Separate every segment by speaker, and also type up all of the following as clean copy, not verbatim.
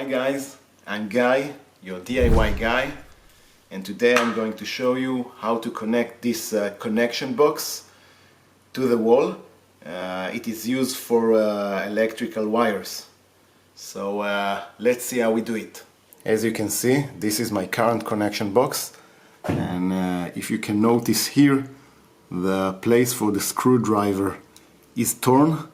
Speaker 1: Hi guys, I'm Guy, your DIY guy, and today I'm going to show you how to connect this connection box to the wall. It is used for electrical wires. So let's see how we do it. As you can see, this is my current connection box, and if you can notice here, the place for the screwdriver is torn.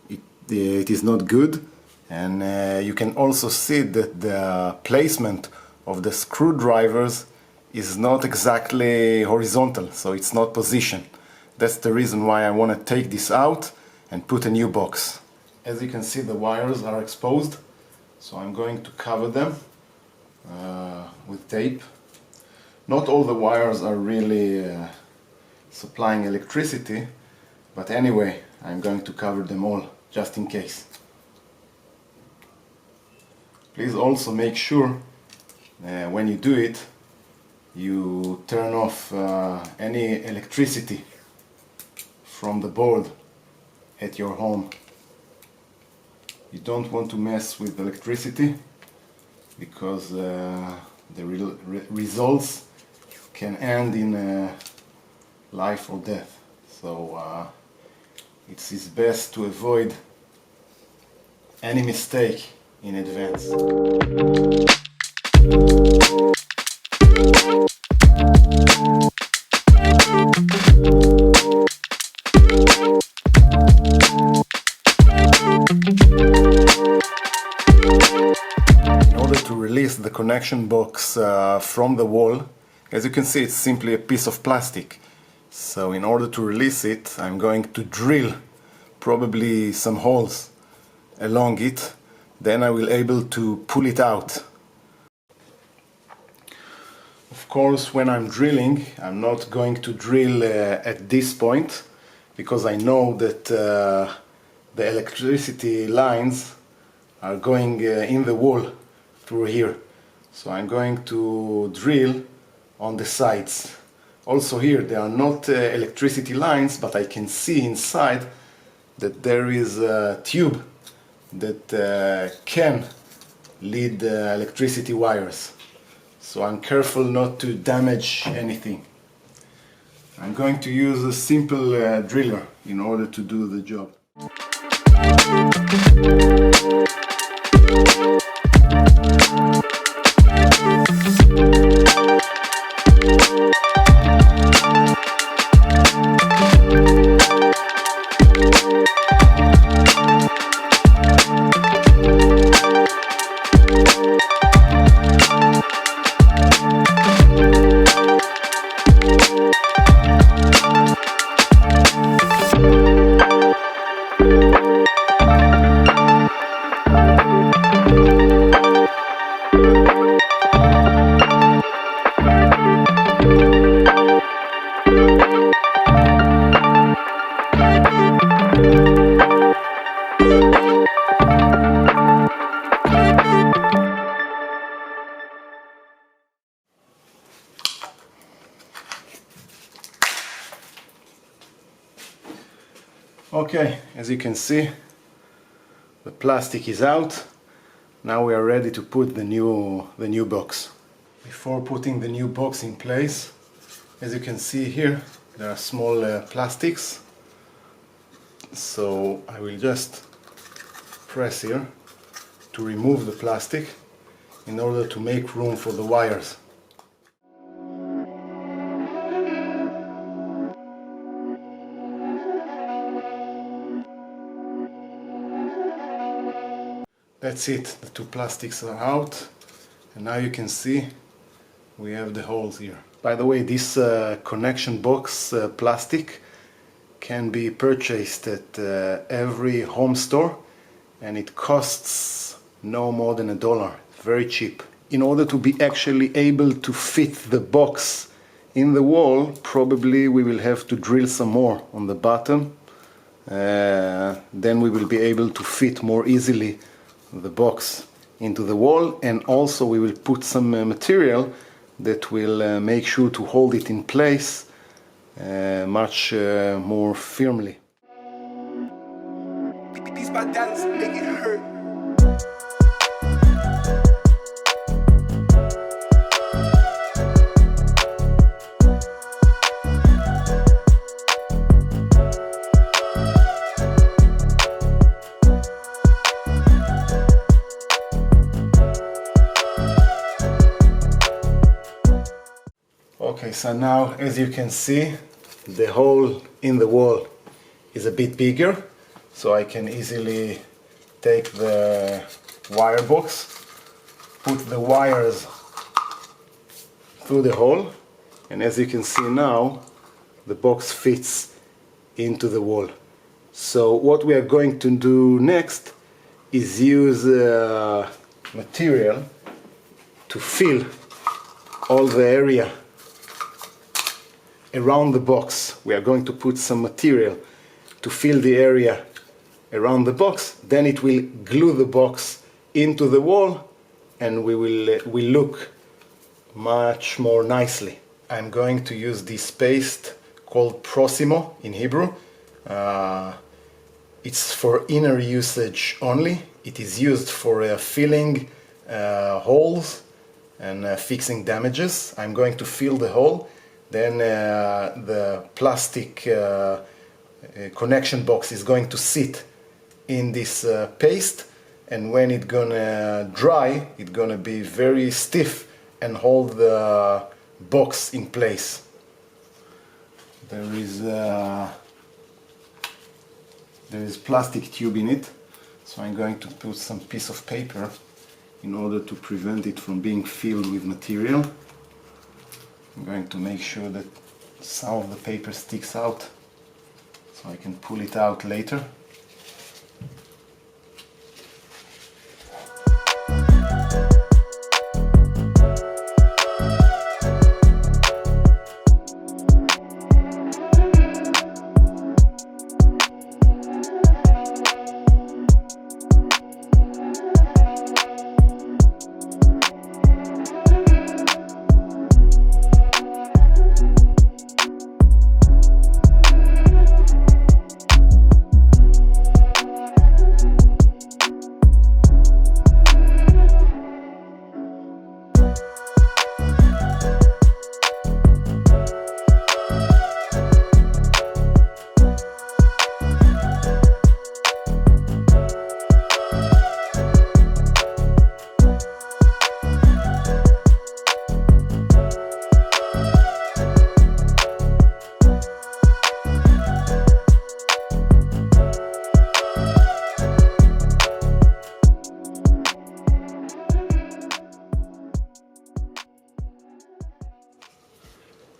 Speaker 1: It is not good. And you can also see that the placement of the screwdrivers is not exactly horizontal, so it's not positioned. That's the reason why I want to take this out and put a new box. As you can see, the wires are exposed, so I'm going to cover them with tape. Not all the wires are really supplying electricity, but anyway, I'm going to cover them all just in case. Please also make sure when you do it, you turn off any electricity from the board at your home. You don't want to mess with electricity because the results can end in life or death. So it is best to avoid any mistake in advance. In order to release the connection box from the wall, as you can see, it's simply a piece of plastic. So in order to release it, I'm going to drill probably some holes along it. Then I will be able to pull it out. Of course, when I'm drilling, I'm not going to drill at this point, because I know that the electricity lines are going in the wall through here. So I'm going to drill on the sides. Also here, there are not electricity lines, but I can see inside that there is a tube that can lead electricity wires. So I'm careful not to damage anything. I'm going to use a simple driller in order to do the job. Okay, as you can see, the plastic is out. Now we are ready to put the new box. Before putting the new box in place, as you can see here, there are small plastics. So I will just press here to remove the plastic in order to make room for the wires. That's it, the two plastics are out, and now you can see we have the holes here. By the way, this connection box plastic can be purchased at every home store, and it costs no more than $1, very cheap. In order to be actually able to fit the box in the wall, probably we will have to drill some more on the bottom. Then we will be able to fit more easily the box into the wall, and also we will put some material that will make sure to hold it in place much more firmly.
Speaker 2: These my dollars make it hurt.
Speaker 1: Okay, so now as you can see, the hole in the wall is a bit bigger, so I can easily take the wire box, put the wires through the hole, and as you can see now, the box fits into the wall. So what we are going to do next is use material to fill all the area around the box. We are going to put some material to fill the area around the box, then it will glue the box into the wall and we will look much more nicely. I'm going to use this paste called Prossimo in Hebrew. It's for inner usage only. It is used for filling holes and fixing damages. I'm going to fill the hole, then the plastic connection box is going to sit in this paste, and when it's gonna dry, it's gonna be very stiff and hold the box in place. There is plastic tube in it, so I'm going to put some piece of paper in order to prevent it from being filled with material. I'm going to make sure that some of the paper sticks out so I can pull it out later.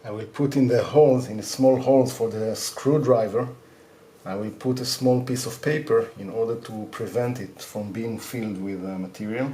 Speaker 1: I will put in the holes, in the small holes for the screwdriver, I will put a small piece of paper in order to prevent it from being filled with material.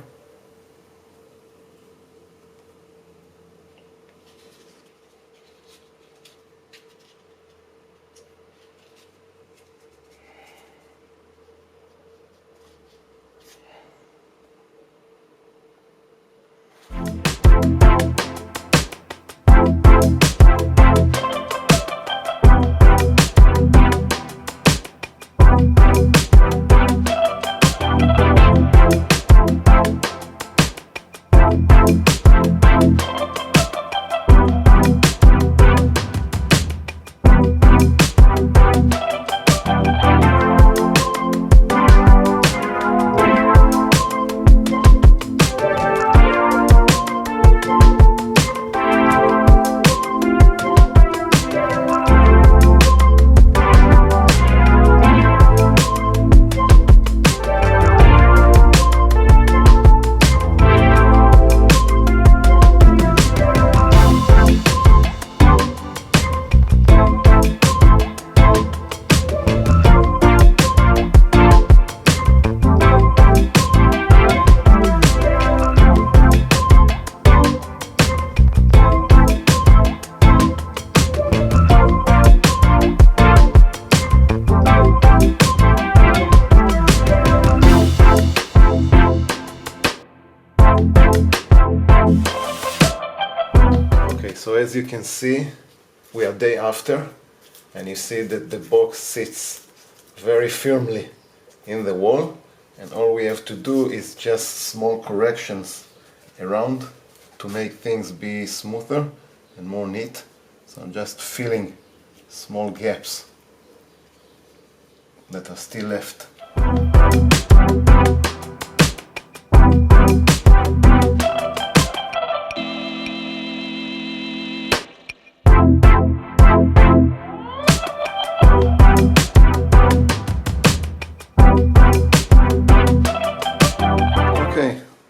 Speaker 1: So as you can see, we are day after, and you see that the box sits very firmly in the wall, and all we have to do is just small corrections around to make things be smoother and more neat. So I'm just filling small gaps that are still left.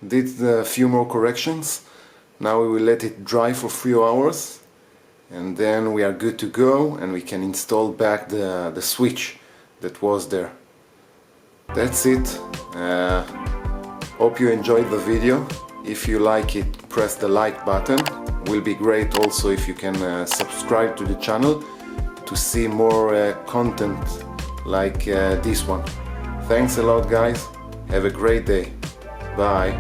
Speaker 1: did a few more corrections. Now we will let it dry for 3 hours and then we are good to go and we can install back the switch that was there. That's it. Hope you enjoyed the video. If you like it, press the like button. Will be great also if you can subscribe to the channel to see more content like this one. Thanks a lot guys. Have a great day. Bye.